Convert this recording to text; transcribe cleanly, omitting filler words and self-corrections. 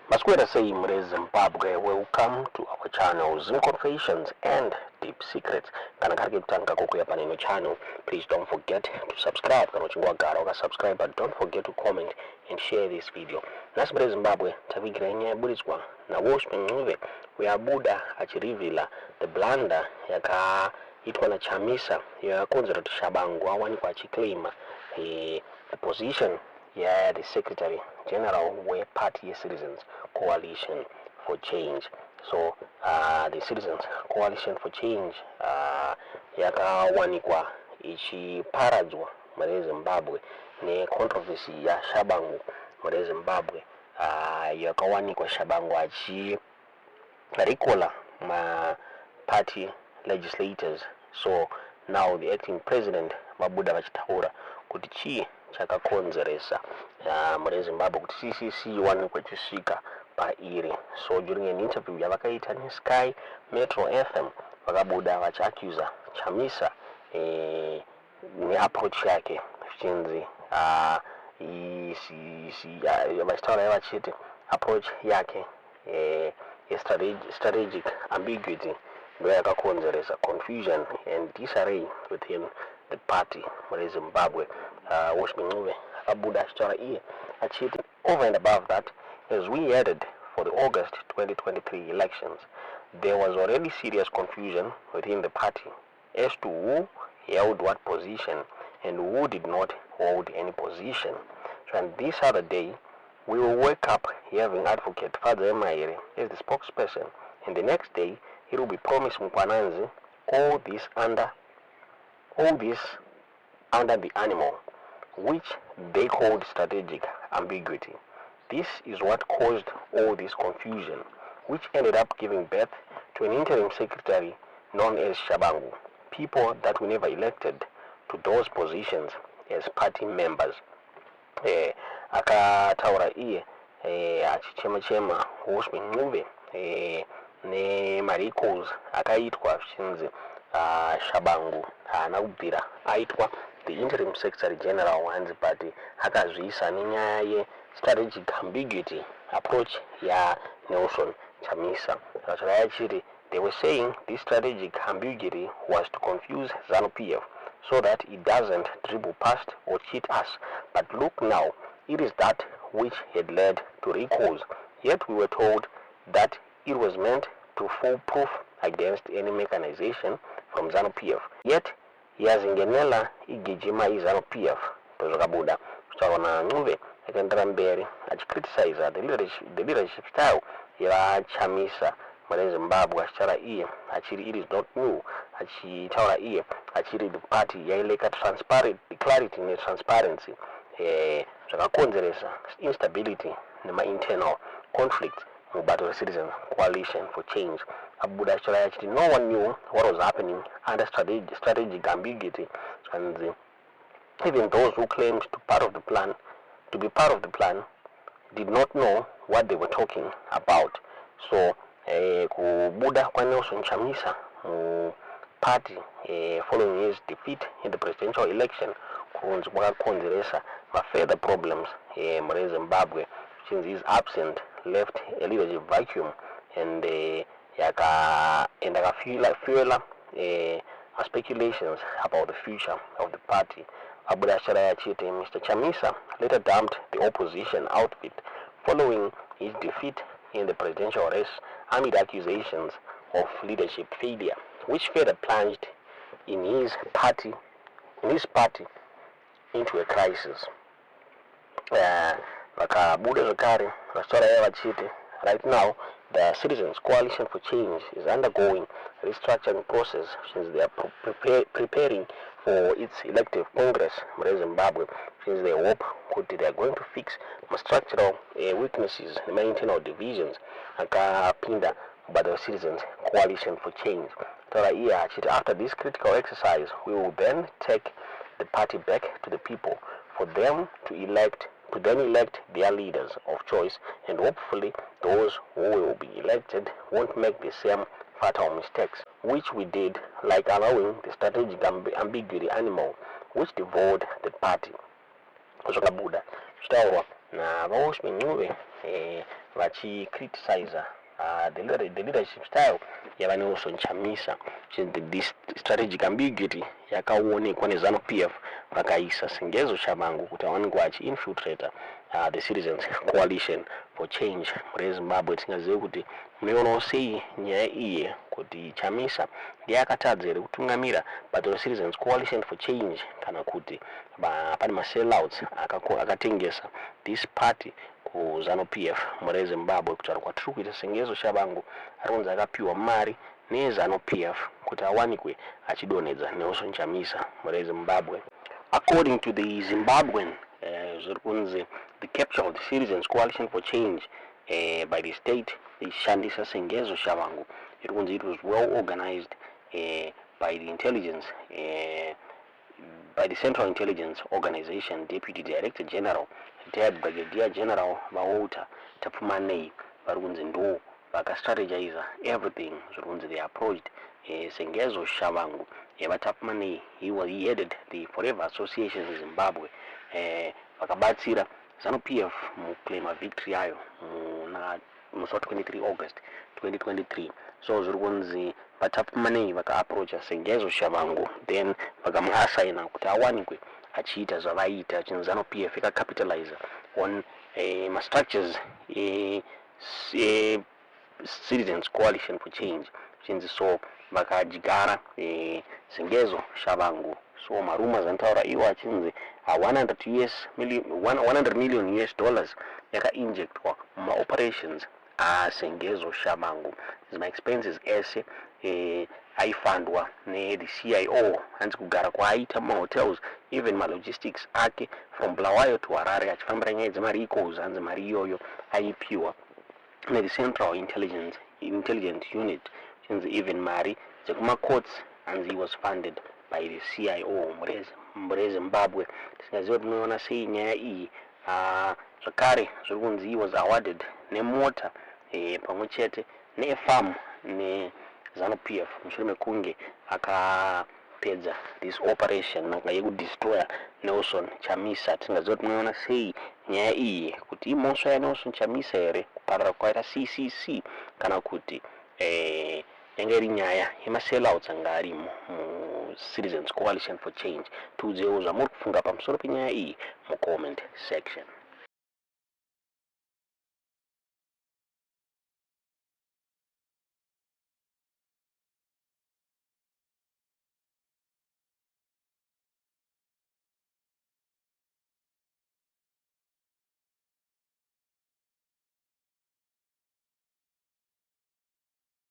Masquerade say in Zimbabwe, welcome to our channel, Zim Confessions and Deep Secrets. Channel. Please don't forget to subscribe. Subscribe, but don't forget to comment and share this video. Nas Zimbabwe, Tavigranya Buriswa, na wash me we are Buddha achirivila the blunder yaka itwa na Chamisa ya konzera tushabangwa wani kwa chiklima the position the Secretary General were Party Citizens Coalition for Change. So the Citizens Coalition for Change yakawanikwa ichiparadzwa muri Zimbabwe ne controversy ya Shabangu muri Zimbabwe yakawanikwa Shabangu achirikola ma party legislators. So now the acting president Mabuda vachitaura kuti chi chakakonzeresa muri Zimbabwe kuti CCC iwanikwe chisvika pairi. So during an interview yavakaita neSky Metro FM vakabuda vachiaccusa Chamisa neapproach yake zvichinzi vachitaura vachiti approach yake strategic ambiguity ndo yakakonzeresa confusion and disarray within the party muri Zimbabwe. Washington akabuda achitaura iye achiti over and above that, as we headed for the August 2023 elections, there was already serious confusion within the party as to who held what position and who did not hold any position. So and this other day, we will wake up having Advocate Father Emaire as the spokesperson, and the next day, it will be promised Mkwananzi all this under the animal, which they called strategic ambiguity. This is what caused all this confusion, which ended up giving birth to an interim secretary known as Shabangu, people that were never elected to those positions as party members. Akataura iye achichema Washington ne maricos akaitwa zvichinzi Shabangu anakubvira aitwa the interim secretary general wanzi but akazviisa nenyaya strategic ambiguity approach ya Nelson Chamisa. They were saying this strategic ambiguity was to confuse ZANU-PF so that it doesn't dribble past or cheat us. But look now, it is that which had led to recalls. Yet we were told that it was meant to foolproof against any mechanization from ZANU-PF. Yet yazingenela igijima ZANU-PF pezvakabuda tutaona Ncube akaendera mberi achicriticize the leadership style yaChamisa muri Zimbabwe achitaura iye achiri it is not new, achitaura iye achiri the party yaileka clarity netransparency zvakakonzeresa instability nema-internal conflict mubato re-Citizen Coalition for Change. Abuda achitaura achiti no one knew what was happening under strategic ambiguity, and even those who claimed to be part of the plan did not know what they were talking about. So kubuda kwa Nelson Chamisa party following his defeat in the presidential election kunzi kwakakonzeresa further problems muri Zimbabwe, since his absent left a leadership vacuum and akafuela speculations about the future of the party. Abuda achiti Mr. Chamisa later dumped the opposition outfit following his defeat in the presidential race amid accusations of leadership failure, which further plunged in his party into a crisis. Vakabuda zvakare vachitaura vachiti right now the Citizens Coalition for Change is undergoing a restructuring process since they are preparing for its elective congress in Zimbabwe, since they hope that they are going to fix structural weaknesses and internal divisions akapinda by the Citizens Coalition for Change. After this critical exercise, we will then take the party back to the people for them to elect their leaders of choice, and hopefully those who will be elected won't make the same fatal mistakes which we did, like allowing the strategic ambiguity animal which devoured the party. Zvakabuda zvitaurwa na vaoswi Ncube vachicriticize the leadership style yavanewson Chamisa, this strategic ambiguity yakaonekwa neZANU-PF vakaisa sengezo shabangu kuti awanenge vachi-infiltrate the Citizens Coalition for Change muri Zimbabwe. Tingazive kuti munoona sei nyaya iyi kuti Chamisa ndiye akatadza here kutungamira but the Citizens Coalition for Change kana kuti pane ma-sellouts akatengesa this party ku ZANU-PF muri Zimbabwe kutaura kwatiri kuita sengezo shabangu aronzi akapiwa mari neZANU-PF kuti awanikwe achidonedza Nelson Chamisa muri Zimbabwe. According to the Zimbabwean, the capture of the Citizens Coalition for Change by the state, the Shandisa Sengezo Shabangu, it was well organized by the intelligence, by the Central Intelligence Organization Deputy Director General, retired Brigadier General Mahota Tapumanei, Ndo vaka-strategize everything. They approached Sengezo Shabangu. Tapumanei, he headed the Forever Association in Zimbabwe. Vakabatsira ZANU-PF mu claim a victory ayo na 23 August 2023. So Tapumanei vaka-approach Sengezo Shabangu, then vakamuassigna kuti awanikwe achiita zvavaita chinhu ZANU-PF ikacapitalize on structures Citizens Coalition for Change chinzi so vakajigara Sengezo Shabangu. So marumors antaura iwo achinzi $100 million yaka-injectwa ma-operations Sengezo Shabangu. My expenses ese aifandwa the CIO hanzi kugara kwaaita ma-hotels, even ma-logistics ake from Bulawayo to Harare achifambira nyaya dzemari ikozo hanzi mari iyoyo aipiwa the Central Intelligence Unit, since even mari dzekuma-courts, and he was funded by the CIO muri Zimbabwe. Tingaziva kuti munoona sei nyaya iyi zvakare he was awarded nemota pamwe chete nefarm neZANU-PF mushure mekunge akapedza this operation yekudestroya Nelson Chamisa. Tingaziva kuti munoona sei nyaya iyi kuti imhosva yaNelson Chamisa here kuparara kwaita CCC kana kuti yanga iri nyaya yema-sellouts anga arimo mu Citizens Coalition for Change. Tiudzewo zvamuri kufunga pamusoro penyaya iyi mu comment section.